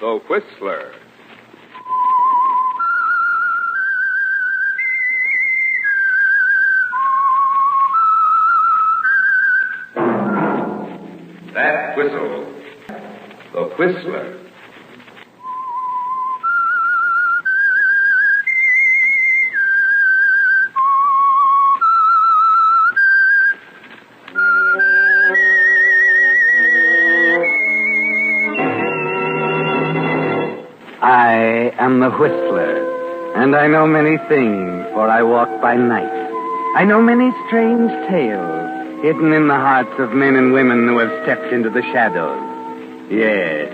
The Whistler. That whistle. The Whistler. I am the Whistler, and I know many things, for I walk by night. I know many strange tales, hidden in the hearts of men and women who have stepped into the shadows. Yes,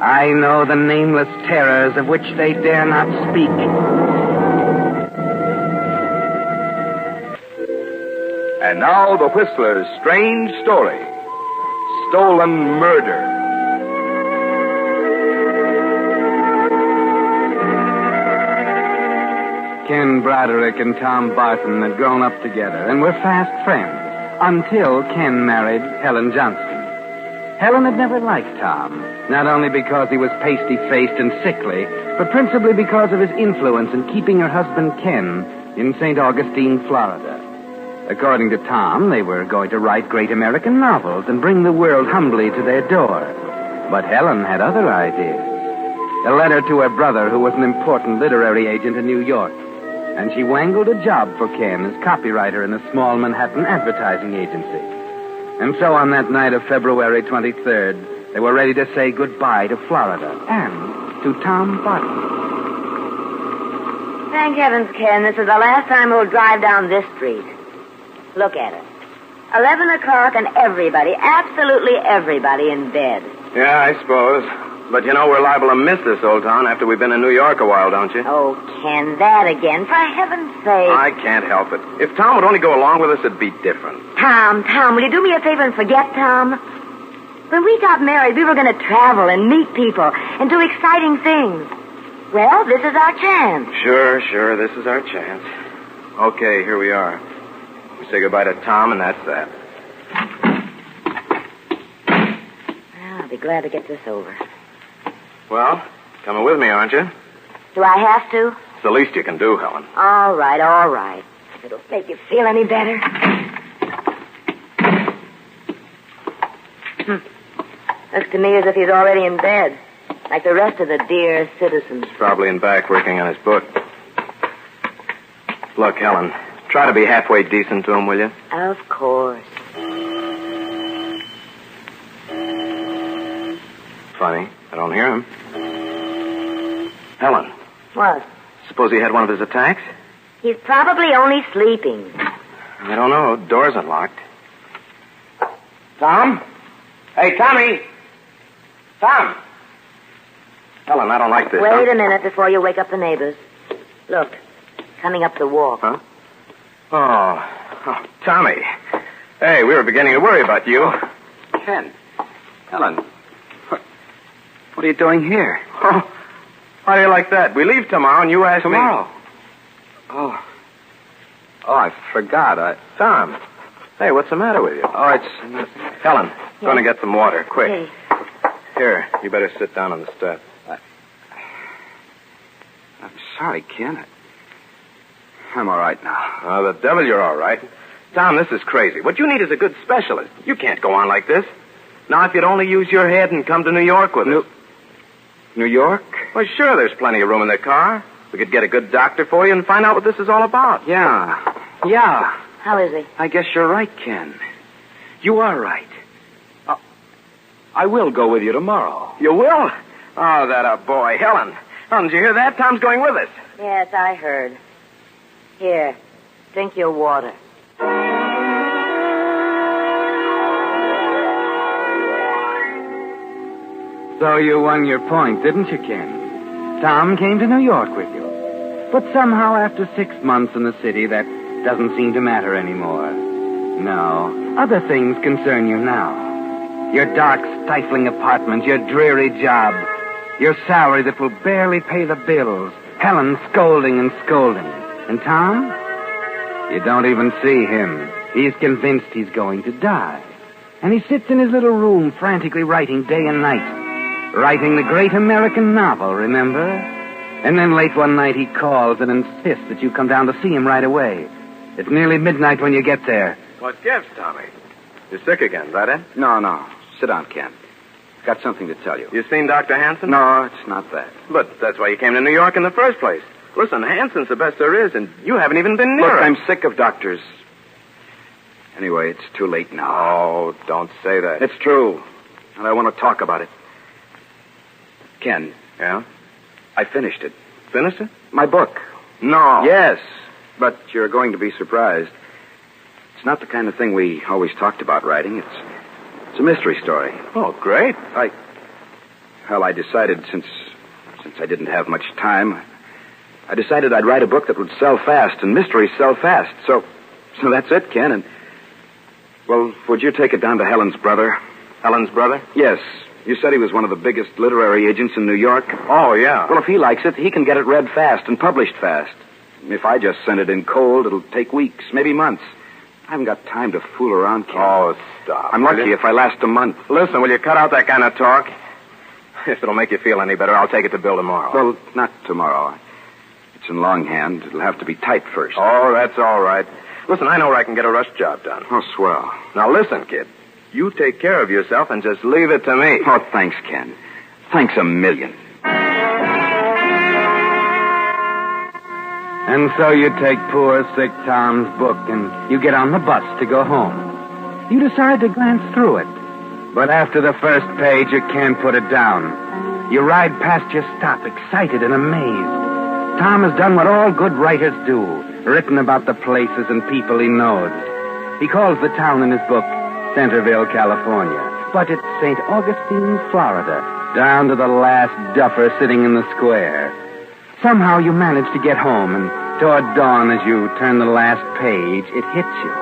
I know the nameless terrors of which they dare not speak. And now the Whistler's strange story. Stolen murder. Ken Broderick and Tom Barton had grown up together and were fast friends until Ken married Helen Johnston. Helen had never liked Tom, not only because he was pasty-faced and sickly, but principally because of his influence in keeping her husband Ken in St. Augustine, Florida. According to Tom, they were going to write great American novels and bring the world humbly to their door. But Helen had other ideas. A letter to her brother, who was an important literary agent in New York. And she wangled a job for Ken as copywriter in a small Manhattan advertising agency. And so on that night of February 23rd, they were ready to say goodbye to Florida and to Tom Barton. Thank heavens, Ken, this is the last time we'll drive down this street. Look at it. 11 o'clock and everybody, absolutely everybody in bed. Yeah, I suppose. But you know we're liable to miss this old town after we've been in New York a while, don't you? Oh, Ken, that again, for heaven's sake. I can't help it. If Tom would only go along with us, it'd be different. Tom, will you do me a favor and forget Tom? When we got married, we were going to travel and meet people and do exciting things. Well, this is our chance. Sure, this is our chance. Okay, here we are. We say goodbye to Tom, and that's that. Well, I'll be glad to get this over. Well, coming with me, aren't you? Do I have to? It's the least you can do, Helen. All right. If it'll make you feel any better. Looks to me as if he's already in bed, like the rest of the dear citizens. He's probably in back working on his book. Look, Helen, try to be halfway decent to him, will you? Of course. Funny, I don't hear him. Helen. What? Suppose he had one of his attacks? He's probably only sleeping. I don't know. Door's unlocked. Tom? Hey, Tommy! Tom! Helen, I don't like this. Wait a minute before you wake up the neighbors. Look, coming up the walk. Huh? Oh, Tommy. Hey, we were beginning to worry about you. Ken. Helen. What are you doing here? Oh, how do you like that? We leave tomorrow and you ask Tomorrow? me. Oh, I forgot. Tom. Hey, what's the matter with you? Oh, it's nothing. Helen, going to get some water, quick. Hey. Here, you better sit down on the step. I'm sorry, Ken. I'm all right now. Oh, the devil, you're all right. Tom, this is crazy. What you need is a good specialist. You can't go on like this. Now, if you'd only use your head and come to New York with us. New York? Well, sure, there's plenty of room in the car. We could get a good doctor for you and find out what this is all about. Yeah. How is he? I guess you're right, Ken. You are right. I will go with you tomorrow. You will? Oh, that a boy. Helen, did you hear that? Tom's going with us. Yes, I heard. Here, drink your water. So you won your point, didn't you, Ken? Tom came to New York with you. But somehow, after 6 months in the city, that doesn't seem to matter anymore. No, other things concern you now. Your dark, stifling apartment, your dreary job, your salary that will barely pay the bills, Helen scolding. And Tom? You don't even see him. He's convinced he's going to die. And he sits in his little room frantically writing day and night. Writing the great American novel, remember? And then late one night he calls and insists that you come down to see him right away. It's nearly midnight when you get there. What gives, Tommy? You're sick again, is that it? No. Sit down, Ken. Got something to tell you. You seen Dr. Hanson? No, it's not that. But that's why you came to New York in the first place. Listen, Hanson's the best there is, and you haven't even been near Look, him. I'm sick of doctors. Anyway, it's too late now. Oh, don't say that. It's true. And I want to talk about it. Ken. Yeah? I finished it. Finished it? My book. No. Yes, but you're going to be surprised. It's not the kind of thing we always talked about writing. It's a mystery story. Oh, great. I decided since I didn't have much time, I decided I'd write a book that would sell fast, and mysteries sell fast. So that's it, Ken. And, well, would you take it down to Helen's brother? Helen's brother? Yes. You said he was one of the biggest literary agents in New York. Oh, yeah. Well, if he likes it, he can get it read fast and published fast. If I just send it in cold, it'll take weeks, maybe months. I haven't got time to fool around, Ken. Oh, stop. I'm lucky if I last a month. Listen, will you cut out that kind of talk? If it'll make you feel any better, I'll take it to Bill tomorrow. Well, not tomorrow. It's in longhand. It'll have to be typed first. Oh, that's all right. Listen, I know where I can get a rush job done. Oh, swell. Now, listen, kid. You take care of yourself and just leave it to me. Oh, thanks, Ken. Thanks a million. And so you take poor, sick Tom's book and you get on the bus to go home. You decide to glance through it. But after the first page, you can't put it down. You ride past your stop, excited and amazed. Tom has done what all good writers do, written about the places and people he knows. He calls the town in his book Centerville, California. But it's St. Augustine, Florida, down to the last duffer sitting in the square. Somehow you manage to get home, and toward dawn as you turn the last page, it hits you.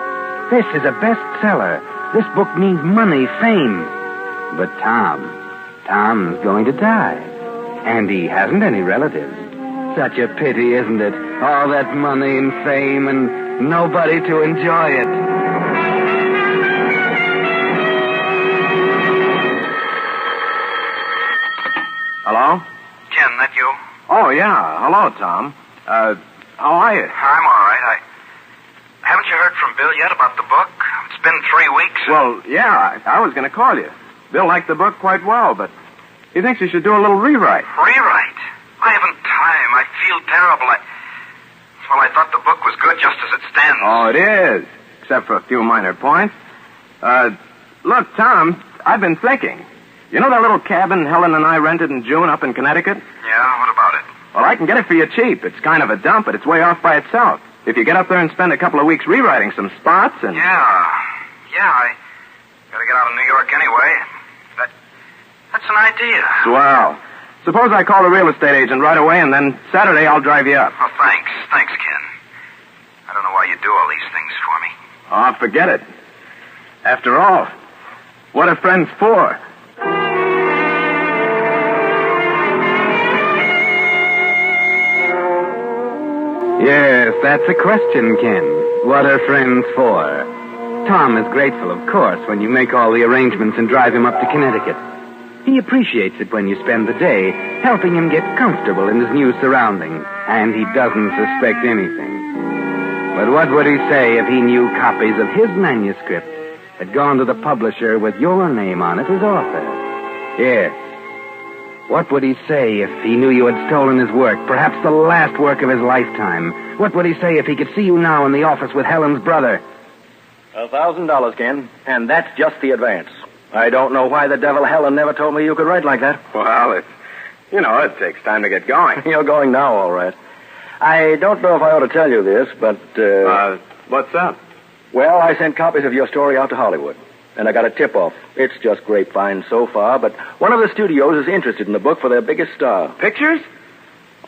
This is a bestseller. This book means money, fame. But Tom's going to die. And he hasn't any relatives. Such a pity, isn't it? All that money and fame and nobody to enjoy it. Hello? Ken, that you? Oh, yeah. Hello, Tom. How are you? I'm all right. Haven't you heard from Bill yet about the book? It's been 3 weeks. Well, yeah, I was going to call you. Bill liked the book quite well, but he thinks you should do a little rewrite. Rewrite? I haven't time. I feel terrible. I thought the book was good just as it stands. Oh, it is, except for a few minor points. Look, Tom, I've been thinking. You know that little cabin Helen and I rented in June up in Connecticut? Yeah, what about it? Well, I can get it for you cheap. It's kind of a dump, but it's way off by itself. If you get up there and spend a couple of weeks rewriting some spots and... Yeah, I gotta get out of New York anyway. That's an idea. Swell. Suppose I call the real estate agent right away, and then Saturday I'll drive you up. Oh, thanks. Thanks, Ken. I don't know why you do all these things for me. Oh, forget it. After all, what are friends for? Yes, that's a question, Ken. What are friends for? Tom is grateful, of course, when you make all the arrangements and drive him up to Connecticut. He appreciates it when you spend the day helping him get comfortable in his new surroundings, and he doesn't suspect anything. But what would he say if he knew copies of his manuscript had gone to the publisher with your name on it as author? Yes. What would he say if he knew you had stolen his work, perhaps the last work of his lifetime? What would he say if he could see you now in the office with Helen's brother? $1,000, Ken, and that's just the advance. I don't know why the devil Helen never told me you could write like that. Well, it takes time to get going. You're going now, all right. I don't know if I ought to tell you this, but... What's up? Well, I sent copies of your story out to Hollywood, and I got a tip-off. It's just grapevine so far, but one of the studios is interested in the book for their biggest star. Pictures?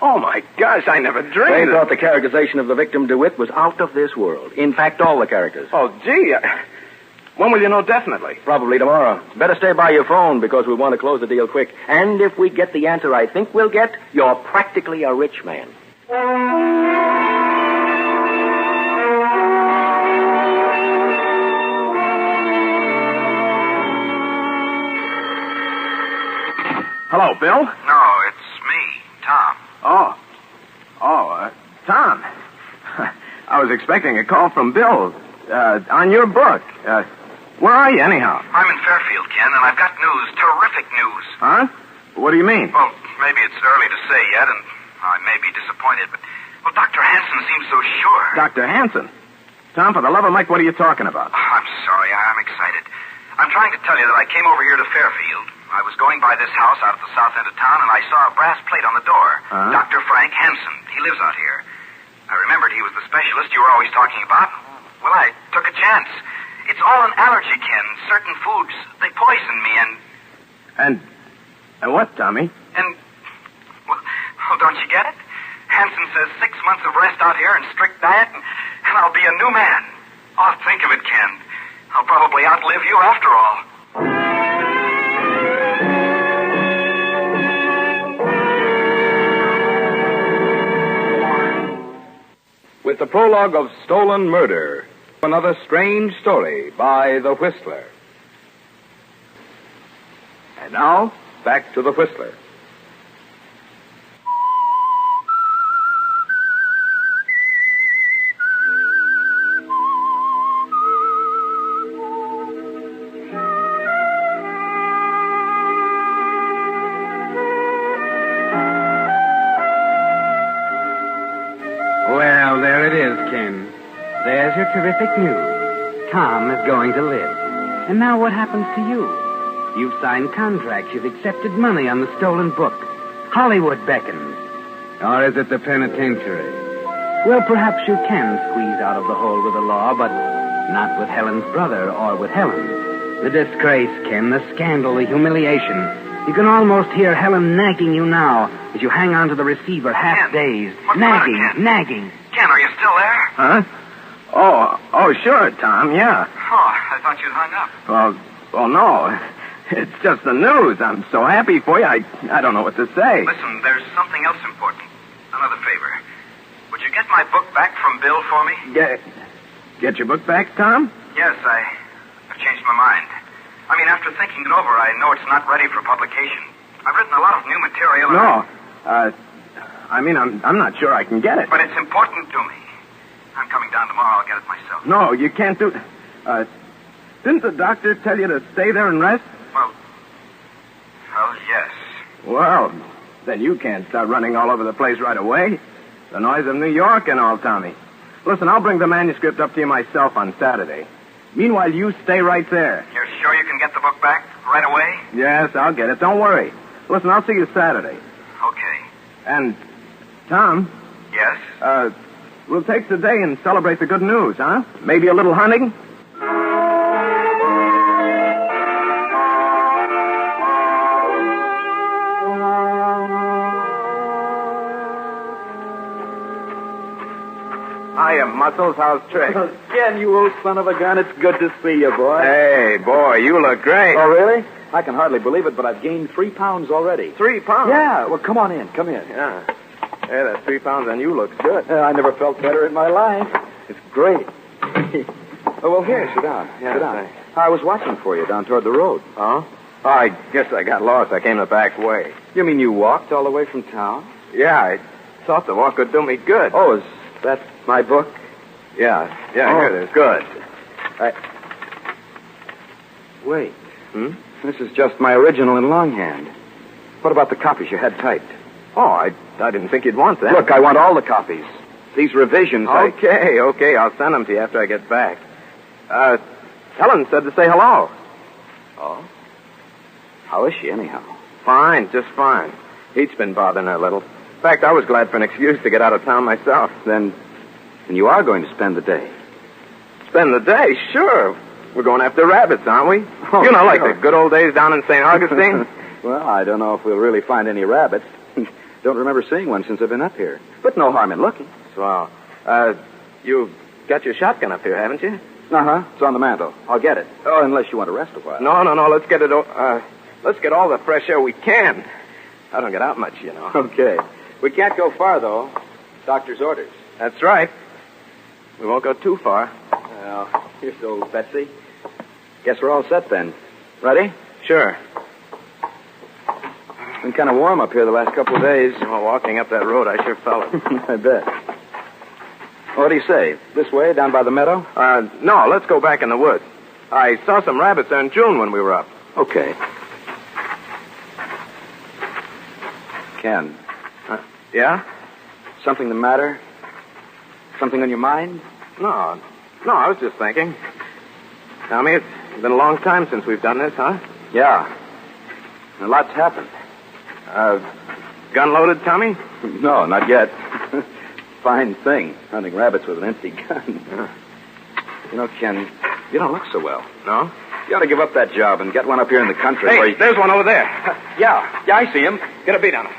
Oh, my gosh, I never They dreamed thought the characterization of the victim, DeWitt, was out of this world. In fact, all the characters. Oh, gee. When will you know definitely? Probably tomorrow. Better stay by your phone because we want to close the deal quick. And if we get the answer I think we'll get, you're practically a rich man. Hello, Bill? No, it's me, Tom. Tom. I was expecting a call from Bill on your book. Where are you, anyhow? I'm in Fairfield, Ken, and I've got news, terrific news. Huh? What do you mean? Well, maybe it's early to say yet, and I may be disappointed, but, well, Dr. Hanson seems so sure. Dr. Hanson? Tom, for the love of Mike, what are you talking about? Oh, I'm sorry. I'm excited. I'm trying to tell you that I came over here to Fairfield. I was going by this house out at the south end of town, and I saw a brass plate on the door. Dr. Frank Hanson. He lives out here. I remembered he was the specialist you were always talking about. Well, I took a chance. It's all an allergy, Ken. Certain foods, they poison me, And what, Tommy? And, well, don't you get it? Hanson says 6 months of rest out here and strict diet, and I'll be a new man. Oh, think of it, Ken. I'll probably outlive you after all. With the prologue of Stolen Murder, another strange story by The Whistler. And now, back to The Whistler. Well, there it is, Ken. There's your terrific news. Tom is going to live. And now what happens to you? You've signed contracts. You've accepted money on the stolen book. Hollywood beckons. Or is it the penitentiary? Well, perhaps you can squeeze out of the hole with the law, but not with Helen's brother or with Helen. The disgrace, Ken, the scandal, the humiliation. You can almost hear Helen nagging you now as you hang on to the receiver half-dazed. What's the matter, Ken? Nagging. Ken, are you still there? Huh? Oh, sure, Tom, yeah. Oh, I thought you'd hung up. Well, no. It's just the news. I'm so happy for you, I don't know what to say. Listen, there's something else important. Another favor. Would you get my book back from Bill for me? Get your book back, Tom? Yes, I've changed my mind. I mean, after thinking it over, I know it's not ready for publication. I've written a lot of new material. No. I'm not sure I can get it. But it's important to me. I'm coming down tomorrow. I'll get it myself. No, you can't do... didn't the doctor tell you to stay there and rest? Well, yes. Well, then you can't start running all over the place right away. The noise of New York and all, Tommy. Listen, I'll bring the manuscript up to you myself on Saturday. Meanwhile, you stay right there. You're sure you can get the book back right away? Yes, I'll get it. Don't worry. Listen, I'll see you Saturday. Okay. And, Tom... Yes? We'll take the day and celebrate the good news, huh? Maybe a little hunting? Hiya, Muscles. How's Trick? Ken, you old son of a gun, it's good to see you, boy. Hey, boy, you look great. Oh, really? I can hardly believe it, but I've gained 3 pounds already. 3 pounds? Yeah, well, come on in. Come in. Yeah. Hey, that 3 pounds on you looks good. I never felt better in my life. It's great. Oh, well, here, sit down. Yeah, sit down. thanks. I was watching for you down toward the road. Oh? Oh, I guess I got lost. I came the back way. You mean you walked all the way from town? Yeah, I thought the walk would do me good. Oh, is that my book? Yeah, Oh. here it is. Good. Wait. This is just my original in longhand. What about the copies you had typed? Oh, I didn't think you'd want that. Look, I want all the copies. These revisions, Okay. I'll send them to you after I get back. Helen said to say hello. Oh? How is she, anyhow? Fine, just fine. He's been bothering her a little. In fact, I was glad for an excuse to get out of town myself. Then you are going to spend the day. Spend the day? Sure. We're going after rabbits, aren't we? Oh, you know, like sure. the good old days down in St. Augustine. Well, I don't know if we'll really find any rabbits. Don't remember seeing one since I've been up here. But no harm in looking. Swell. You got your shotgun up here, haven't you? Uh-huh. It's on the mantel. I'll get it. Oh, unless you want to rest a while. No. Let's get it. Let's get all the fresh air we can. I don't get out much, you know. Okay. We can't go far, though. Doctor's orders. That's right. We won't go too far. Well, here's to old Betsy. Guess we're all set then. Ready? Sure. Been kind of warm up here the last couple of days. Oh, walking up that road, I sure felt it. I bet. What do you say? This way, down by the meadow? No, let's go back in the woods. I saw some rabbits there in June when we were up. Okay. Ken. Yeah? Something the matter? Something on your mind? No, I was just thinking. Tommy, it's been a long time since we've done this, huh? Yeah. A lot's happened. Gun loaded, Tommy? No, not yet. Fine thing, hunting rabbits with an empty gun. You know, Ken, you don't look so well. No? You ought to give up that job and get one up here in the country. Hey, where you... there's one over there. Yeah, I see him. Get a beat on him.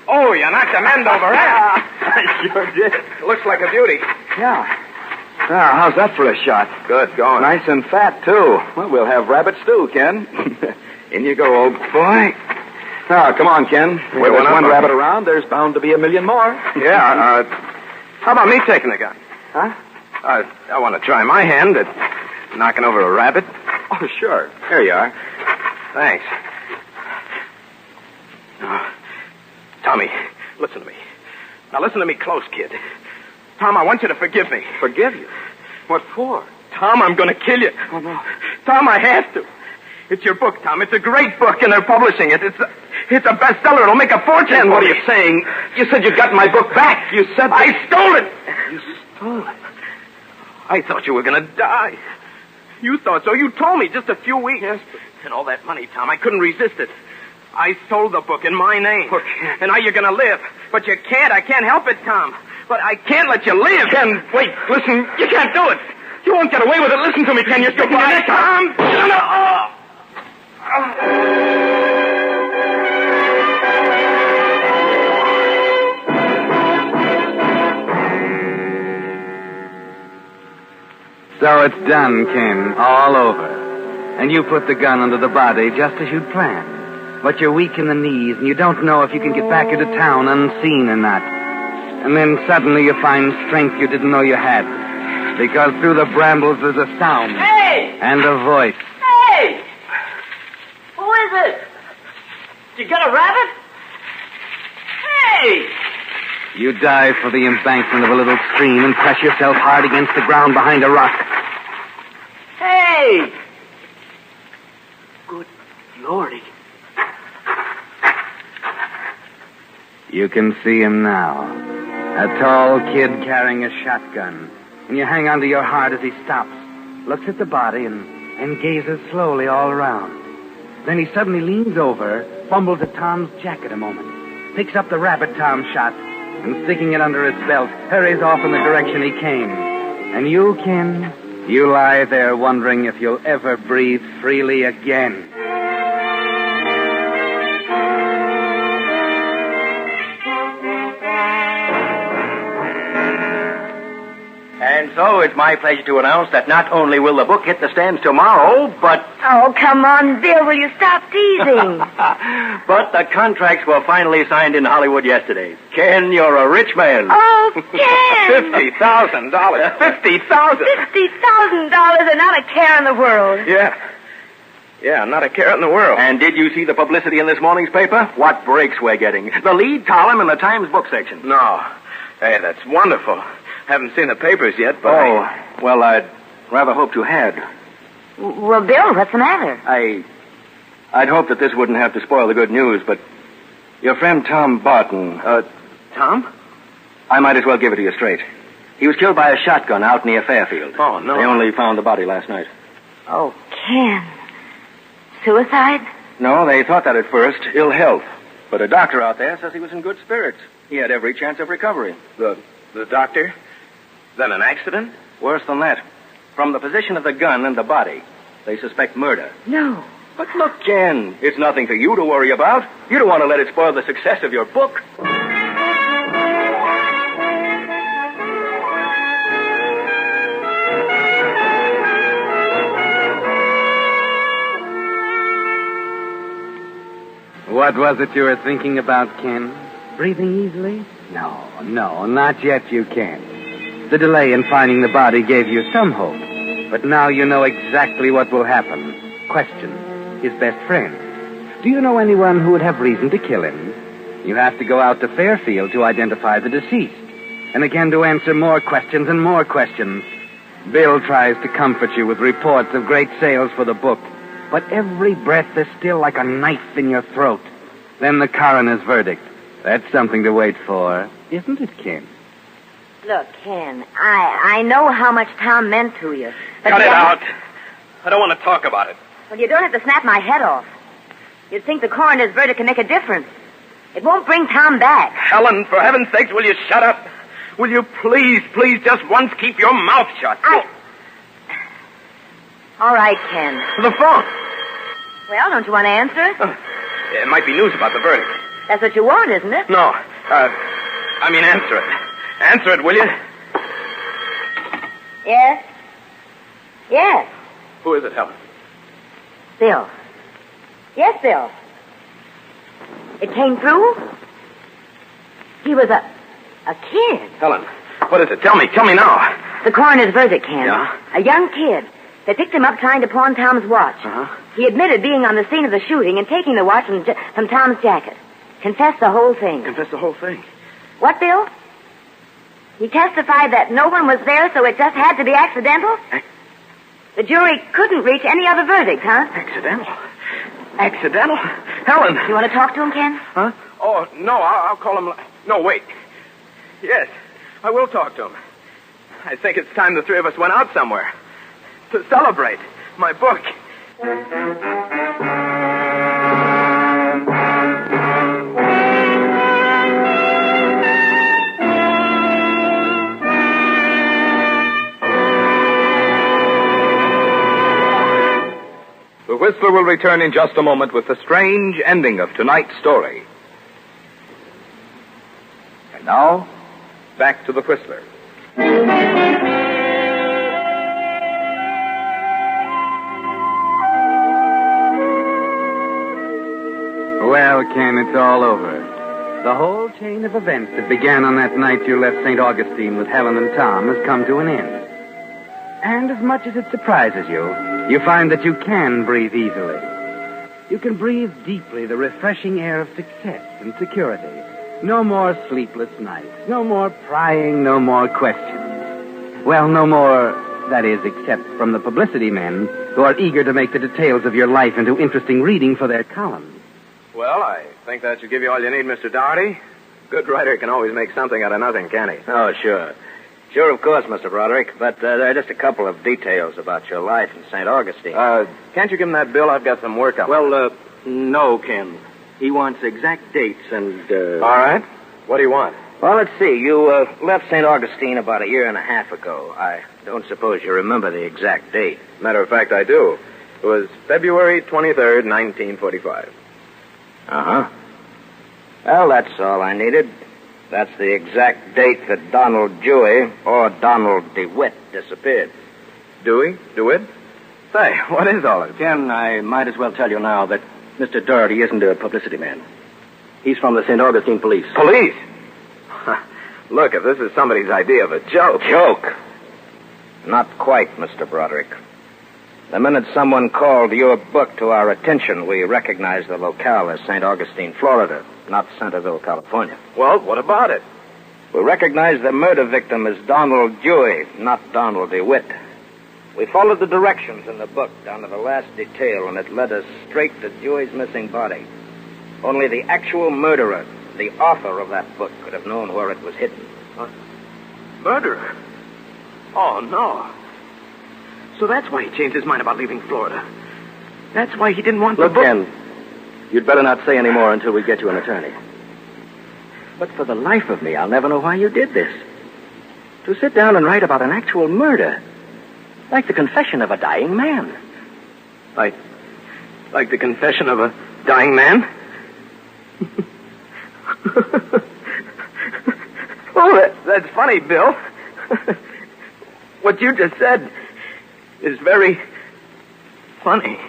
Oh, you knocked the end over, huh? I sure did. Looks like a beauty. Yeah. Now, how's that for a shot? Good going. Nice and fat, too. Well, we'll have rabbit stew, Ken. In you go, old boy. Now, come on, Ken. Where there's one rabbit around, there's bound to be a million more. Yeah, how about me taking the gun? Huh? I want to try my hand at knocking over a rabbit. Oh, sure. Here you are. Thanks. Tommy, listen to me. Now listen to me close, kid. Tom, I want you to forgive me. Forgive you? What for? Tom, I'm going to kill you. Oh, no. Tom, I have to. It's your book, Tom. It's a great book, and they're publishing it. It's a bestseller. It'll make a fortune. Ken, what are you saying? You said you got my book back. You said... I stole it. You stole it? I thought you were going to die. You thought so. You told me just a few weeks. Yes, And all that money, Tom, I couldn't resist it. I sold the book in my name. Oh, Ken. And now you're going to live. But you can't. I can't help it, Tom. But I can't let you live. Ken, wait. Listen. You can't do it. You won't get away with it. Listen to me, Ken. You're sticking your neck, Tom. So it's done, Ken. All over. And you put the gun under the body just as you'd planned. But you're weak in the knees, and you don't know if you can get back into town unseen or not. And then suddenly you find strength you didn't know you had. Because through the brambles there's a sound. Hey! And a voice. Hey! Who is it? Did you get a rabbit? Hey! You dive for the embankment of a little stream and press yourself hard against the ground behind a rock. Hey! Good Lordy. You can see him now. A tall kid carrying a shotgun. And you hang onto your heart as he stops, looks at the body, and gazes slowly all around. Then he suddenly leans over, fumbles at Tom's jacket a moment, picks up the rabbit Tom shot, and sticking it under his belt, hurries off in the direction he came. And you, Ken, you lie there wondering if you'll ever breathe freely again. And so it's my pleasure to announce that not only will the book hit the stands tomorrow, but... Oh, come on, Bill, will you stop teasing? but the contracts were finally signed in Hollywood yesterday. Ken, you're a rich man. Oh, Ken! $50,000. $50,000. $50,000 and not a care in the world. Yeah, not a care in the world. And did you see the publicity in this morning's paper? What breaks we're getting. The lead column in the Times book section. No. Hey, that's wonderful. Haven't seen the papers yet, but well, I'd rather hoped you had. Well, Bill, what's the matter? I'd hoped that this wouldn't have to spoil the good news, but your friend Tom Barton... Tom? I might as well give it to you straight. He was killed by a shotgun out near Fairfield. Oh, no. They only found the body last night. Oh, Ken. Suicide? No, they thought that at first. Ill health. But a doctor out there says he was in good spirits. He had every chance of recovery. The doctor? Then an accident? Worse than that. From the position of the gun and the body, they suspect murder. No. But look, Ken, it's nothing for you to worry about. You don't want to let it spoil the success of your book. What was it you were thinking about, Ken? Breathing easily? No, not yet you can't. The delay in finding the body gave you some hope. But now you know exactly what will happen. Question, his best friend. Do you know anyone who would have reason to kill him? You have to go out to Fairfield to identify the deceased. And again to answer more questions and more questions. Bill tries to comfort you with reports of great sales for the book. But every breath is still like a knife in your throat. Then the coroner's verdict. That's something to wait for, isn't it, Ken? Look, Ken, I know how much Tom meant to you. But Cut it out. I don't want to talk about it. Well, you don't have to snap my head off. You'd think the coroner's verdict can make a difference. It won't bring Tom back. Helen, for heaven's sakes, will you shut up? Will you please just once keep your mouth shut? All right, Ken. The phone. Well, don't you want to answer? It might be news about the verdict. That's what you want, isn't it? No. Answer it. Answer it, will you? Yes? Yes. Who is it, Helen? Bill. Yes, Bill. It came through? He was a kid. Helen, what is it? Tell me now. The coroner's verdict, Ken. Yeah? A young kid. They picked him up trying to pawn Tom's watch. Uh-huh. He admitted being on the scene of the shooting and taking the watch from Tom's jacket. Confessed the whole thing. Confess the whole thing. What, Bill? He testified that no one was there, so it just had to be accidental? The jury couldn't reach any other verdict, huh? Accidental? Accidental? Helen! You want to talk to him, Ken? Huh? Oh, no, I'll call him... No, wait. Yes, I will talk to him. I think it's time the three of us went out somewhere. To celebrate my book. The Whistler will return in just a moment with the strange ending of tonight's story. And now, back to the Whistler. Well, Ken, it's all over. The whole chain of events that began on that night you left St. Augustine with Helen and Tom has come to an end. And as much as it surprises you, you find that you can breathe easily. You can breathe deeply the refreshing air of success and security. No more sleepless nights. No more prying. No more questions. Well, no more, that is, except from the publicity men who are eager to make the details of your life into interesting reading for their columns. Well, I think that should give you all you need, Mr. Doherty. Good writer can always make something out of nothing, can he? Oh, sure. Sure, of course, Mr. Broderick. But there are just a couple of details about your life in St. Augustine. Can't you give him that bill? I've got some work on. Well, no, Ken. He wants exact dates and, All right. What do you want? Well, let's see. You left St. Augustine about a year and a half ago. I don't suppose you remember the exact date. Matter of fact, I do. It was February 23rd, 1945. Uh-huh. Well, that's all I needed. That's the exact date that Donald Dewey, or Donald DeWitt, disappeared. Dewey? DeWitt? Say, what is all this? Ken, I might as well tell you now that Mr. Doherty isn't a publicity man. He's from the St. Augustine Police. Police? Look, if this is somebody's idea of a joke. Joke? Not quite, Mr. Broderick. The minute someone called your book to our attention, we recognized the locale as St. Augustine, Florida, not Centerville, California. Well, what about it? We recognized the murder victim as Donald Dewey, not Donald DeWitt. We followed the directions in the book down to the last detail, and it led us straight to Dewey's missing body. Only the actual murderer, the author of that book, could have known where it was hidden. Murderer? Oh, no. So that's why he changed his mind about leaving Florida. That's why he didn't want the Look, book. Ken, you'd better not say any more until we get you an attorney. But for the life of me, I'll never know why you did this. To sit down and write about an actual murder. Like the confession of a dying man. Like the confession of a dying man? Oh, that's funny, Bill. What you just said is very funny.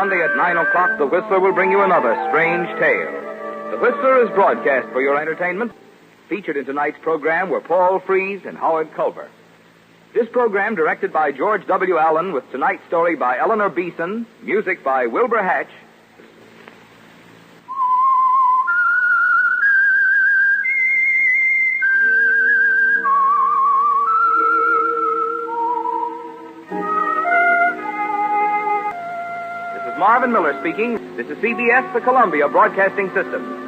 Sunday at 9 o'clock, the Whistler will bring you another strange tale. The Whistler is broadcast for your entertainment. Featured in tonight's program were Paul Frees and Howard Culver. This program directed by George W. Allen, with tonight's story by Eleanor Beeson, music by Wilbur Hatch. This is Marvin Miller speaking. This is CBS, the Columbia Broadcasting System.